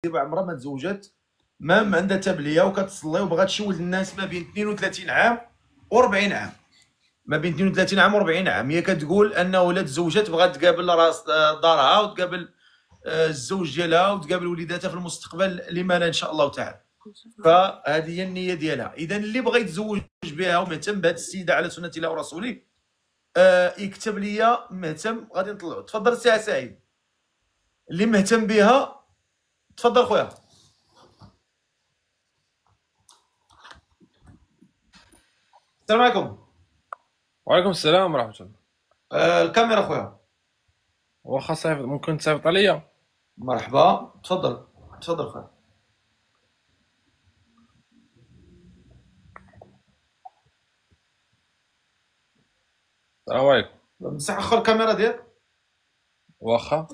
دابا عمرها ما تزوجت، مام عندها تبليه وكتصلي وبغات تشول الناس ما بين 32 عام و40 عام، ما بين 32 عام و40 عام. هي كتقول انه لا تزوجت بغات تقابل راس دارها وتقابل الزوج ديالها وتقابل وليداتها في المستقبل، لما لا ان شاء الله تعالى. فهذه هي النيه ديالها. اذا اللي بغى يتزوج بها ومهتم بهذه السيده على سنه الله ورسوله يكتب لي مهتم، غادي نطلعوا. تفضل السي سعيد، اللي مهتم بها تفضل خويا. السلام عليكم. وعليكم السلام ورحمة الله. الكاميرا خويا. واخا صيفط ممكن تصيفط عليا؟ مرحبا، تفضل تفضل خويا. السلام عليكم. مسح اخر الكاميرا ديالك. واخا.